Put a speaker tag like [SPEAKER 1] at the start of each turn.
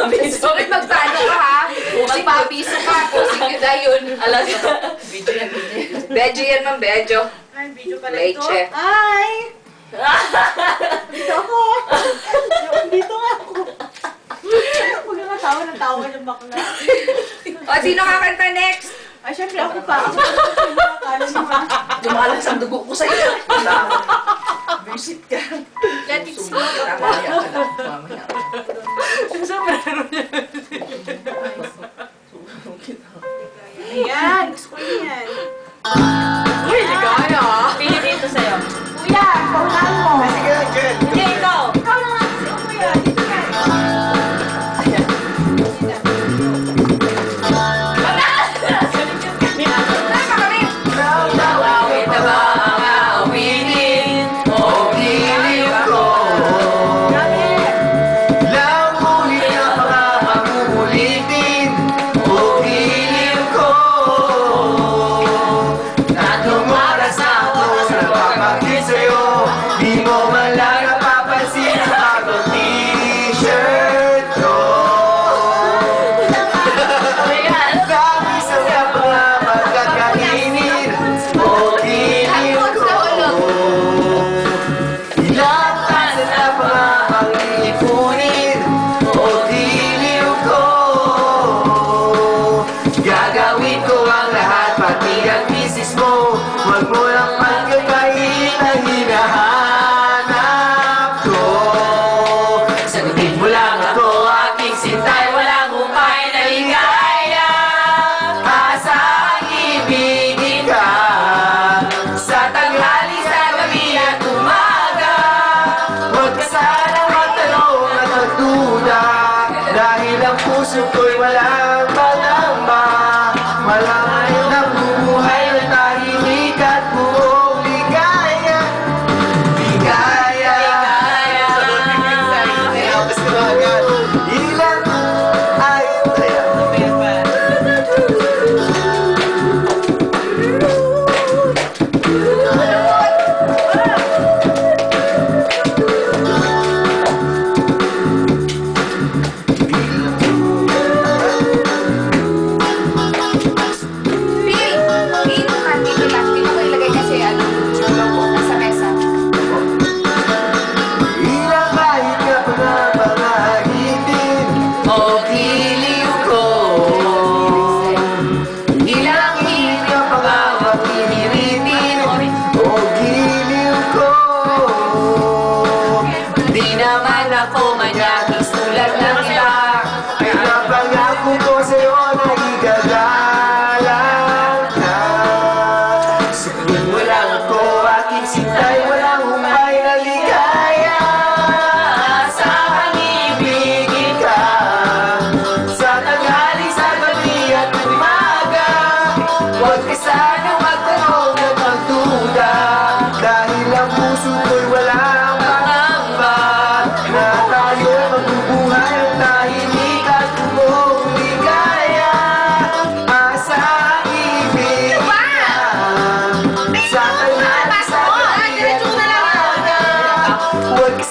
[SPEAKER 1] Abiso. Magpano ka ha? Magpa-abiso ka. Pusing ka yun. Alam ka. Video yan, video. Bejo yan, ma'am. Bejo.
[SPEAKER 2] Ay, video pala ito.
[SPEAKER 1] Leche.
[SPEAKER 2] Hi! Dito ako. Dito nga ako. Huwag nga tawa ng tawa ng bakla.
[SPEAKER 1] O, sino kakanta next?
[SPEAKER 2] Ay, syempre ako pa.
[SPEAKER 3] Lumalas ang dugo ko sa iyo. Visit ka.
[SPEAKER 2] Let it snow.
[SPEAKER 3] Mamaya ka lang. Mamaya.
[SPEAKER 2] Ayan, gusto ko yan.
[SPEAKER 1] Uy, ligaya.
[SPEAKER 4] Pili dito sa'yo.
[SPEAKER 2] Kuya, paunahan mo.
[SPEAKER 3] Sige lang, Jen.
[SPEAKER 4] Hindi, ikaw.
[SPEAKER 2] Ikaw na nga kasi ako kuya. Dito ka.
[SPEAKER 1] Awit na ba ang aawinin? O giliw ko?
[SPEAKER 5] Lambulit na mga pag-uulitin o giliw ko. Tatlong oras na ako nagpapakit sa'yo, di mo man lang napapansin ang bagong t-shirt ko. Dami sa mga pagkakainin o giliw ko. Ilang taon na pa ang iipunin o giliw ko. Gagawin ko ang lahat, pati ang misis mo. Huwag mo lang pagkakain ang hinahanap ko. Sagutin mo lang ako, aking sintay, walang umay na ligaya. Asang ibigin ka sa tanghali, sa gabi at umaga. Huwag ka sanang magtanong at magduda, dahil ang puso ko'y walang pangamba. Walang nabubuhay na tahimik at buong ligaya. Ligaya. Ilan ay
[SPEAKER 1] Phil, dito ka. Dito lang. Dito ko ilagay kasi ano. Nasa mesa.
[SPEAKER 5] ilang kahit ka pa na pangagitin o giliw ko. Ilang hihit ka pa nga makihiritin o giliw ko. Di naman ako manyakis tulad ng iba. Napangako ko sa'yo na igagalang ka. Sagutin mo lang ako, aking sintay, walang humay na ligaya. Asang ibigin ka sa tanghali, sa gabi at umaga. Huwag ka sanang magtanong at magduda, dahil ang puso ko'y walang pangamba. Na tayo'y magbubuhay ang tahimik at buong ligaya. Asang ibigin ka sa tanghali, sa gabi at umaga. Huwag ka